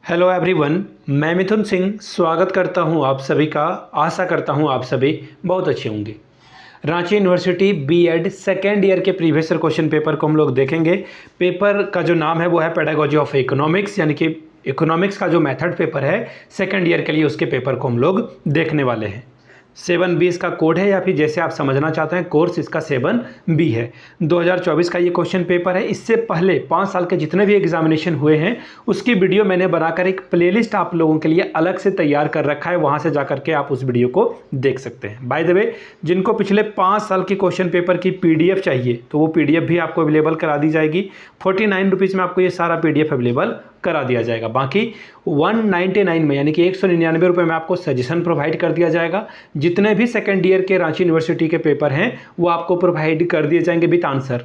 Hello everyone, मैं मिथुन सिंह स्वागत करता हूं आप सभी का। आशा करता हूं आप सभी बहुत अच्छे होंगे। Ranchi university B Ed second year के प्रीवियस ईयर क्वेश्चन पेपर को हम लोग देखेंगे। पेपर का जो नाम है वो है पेडागोजी ऑफ इकोनॉमिक्स, यानी कि इकोनॉमिक्स का जो मेथड पेपर है सेकेंड ईयर के लिए, उसके पेपर को हम लोग देखने वाले हैं। 7B इसका कोड है, या फिर जैसे आप समझना चाहते हैं कोर्स इसका 7B है। 2024 का ये क्वेश्चन पेपर है। इससे पहले 5 साल के जितने भी एग्जामिनेशन हुए हैं उसकी वीडियो मैंने बनाकर एक प्लेलिस्ट आप लोगों के लिए अलग से तैयार कर रखा है, वहाँ से जाकर के आप उस वीडियो को देख सकते हैं। बाय द वे, जिनको पिछले 5 साल की क्वेश्चन पेपर की PDF चाहिए तो वो PDF भी आपको अवेलेबल करा दी जाएगी। 49 रुपीज़ में आपको ये सारा PDF अवेलेबल करा दिया जाएगा। बाकी 199 में, यानी कि 199 रुपये में आपको सजेशन प्रोवाइड कर दिया जाएगा। जितने भी सेकेंड ईयर के रांची यूनिवर्सिटी के पेपर हैं वो आपको प्रोवाइड कर दिए जाएंगे विद आंसर,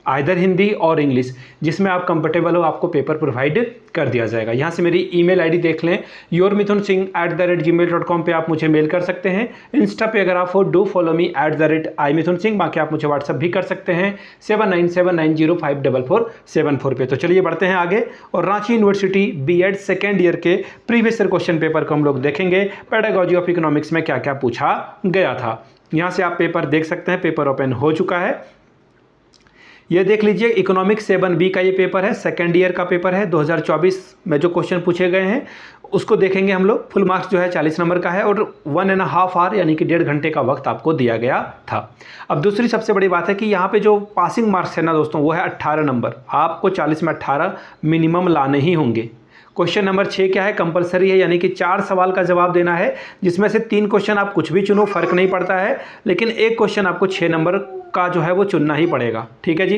आइदर हिंदी और इंग्लिश, जिसमें आप कंफर्टेबल हो आपको पेपर प्रोवाइड कर दिया जाएगा। यहाँ से मेरी ईमेल आईडी देख लें, yourmithunsingh@gmail.com पे आप मुझे मेल कर सकते हैं। इंस्टा पे अगर आप हो डू फॉलो मी @imithunsingh। बाकी आप मुझे व्हाट्सअप भी कर सकते हैं 7979054474 पे। तो चलिए बढ़ते हैं आगे और Ranchi university B Ed second year के प्रीवियस ईयर क्वेश्चन पेपर को हम लोग देखेंगे। पेडागोजी ऑफ इकोनॉमिक्स में क्या क्या पूछा गया था। यहाँ से आप पेपर देख सकते हैं, पेपर ओपन हो चुका है। ये देख लीजिए, इकोनॉमिक्स 7B का ये पेपर है, सेकेंड ईयर का पेपर है। 2024 में जो क्वेश्चन पूछे गए हैं उसको देखेंगे हम लोग। फुल मार्क्स जो है 40 नंबर का है और 1.5 आवर यानी कि 1.5 घंटे का वक्त आपको दिया गया था। अब दूसरी सबसे बड़ी बात है कि यहाँ पे जो पासिंग मार्क्स है ना दोस्तों, वो है 18 नंबर। आपको 40 में 18 मिनिमम लाने ही होंगे। क्वेश्चन नंबर 6 क्या है, कंपलसरी है, यानी कि 4 सवाल का जवाब देना है, जिसमें से 3 क्वेश्चन आप कुछ भी चुनो, फर्क नहीं पड़ता है, लेकिन एक क्वेश्चन आपको 6 नंबर का जो है वो चुनना ही पड़ेगा। ठीक है जी।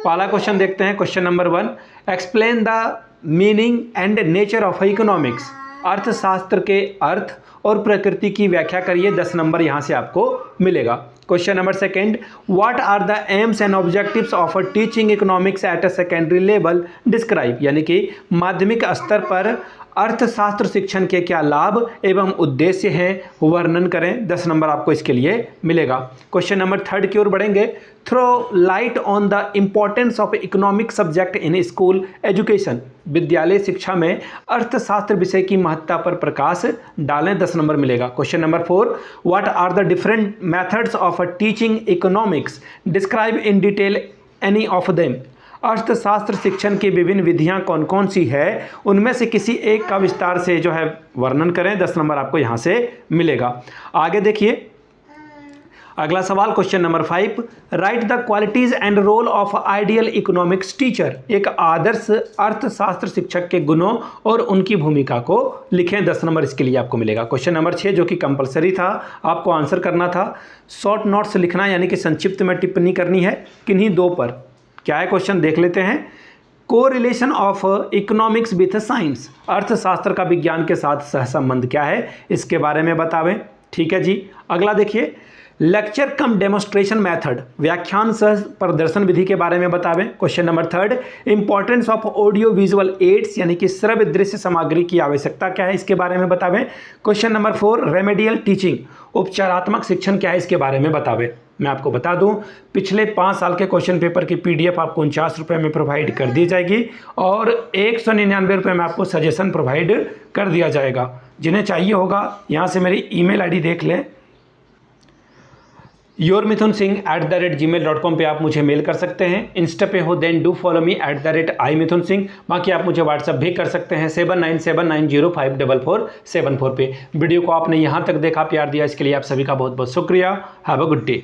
पहला क्वेश्चन देखते हैं, question number 1, explain the meaning and nature of economics. अर्थशास्त्र के अर्थ और प्रकृति की व्याख्या करिए। 10 नंबर यहाँ से आपको मिलेगा। Question number 2, what are the aims and objectives of teaching economics at a secondary level, describe, यानी कि माध्यमिक स्तर पर अर्थशास्त्र शिक्षण के क्या लाभ एवं उद्देश्य हैं, वर्णन करें। 10 नंबर आपको इसके लिए मिलेगा। क्वेश्चन नंबर 3 की ओर बढ़ेंगे, throw light on the importance of economic subject in school education. विद्यालय शिक्षा में अर्थशास्त्र विषय की महत्ता पर प्रकाश डालें। 10 नंबर मिलेगा। Question number 4, what are the different methods of teaching economics, describe in detail any of them. अर्थशास्त्र शिक्षण की विभिन्न विधियां कौन कौन सी है, उनमें से किसी एक का विस्तार से जो है वर्णन करें। 10 नंबर आपको यहां से मिलेगा। आगे देखिए अगला सवाल, question number 5, write the qualities and role of ideal economics teacher. एक आदर्श अर्थशास्त्र शिक्षक के गुणों और उनकी भूमिका को लिखें। 10 नंबर इसके लिए आपको मिलेगा। क्वेश्चन नंबर 6 जो कि कंपलसरी था, आपको आंसर करना था, शॉर्ट नोट्स लिखना, यानी कि संक्षिप्त में टिप्पणी करनी है किन्हीं 2 पर। क्या है क्वेश्चन देख लेते हैं। Correlation of economics with science, अर्थशास्त्र का विज्ञान के साथ सहसंबंध क्या है, इसके बारे में बतावें। ठीक है जी। अगला देखिए, लेक्चर कम डेमोन्स्ट्रेशन मेथड, व्याख्यान सह प्रदर्शन विधि के बारे में बतावें। Question number 3, importance of audio visual aids, यानी कि श्रव्य दृश्य सामग्री की आवश्यकता क्या है, इसके बारे में बतावें। क्वेश्चन नंबर 4, रेमेडियल टीचिंग, उपचारात्मक शिक्षण क्या है, इसके बारे में बतावें। मैं आपको बता दूं, पिछले 5 साल के क्वेश्चन पेपर की PDF आपको 49 रुपये में प्रोवाइड कर दी जाएगी और 199 रुपये में आपको सजेशन प्रोवाइड कर दिया जाएगा। जिन्हें चाहिए होगा यहाँ से मेरी ईमेल आईडी देख लें, yourmithunSingh@gmail.com पे आप मुझे मेल कर सकते हैं। इंस्टा पे हो then do follow me @imithunSingh। बाकी आप मुझे व्हाट्सअप भी कर सकते हैं 7979054474 पे। वीडियो को आपने यहाँ तक देखा, प्यार दिया, इसके लिए आप सभी का बहुत बहुत शुक्रिया। Have a good day.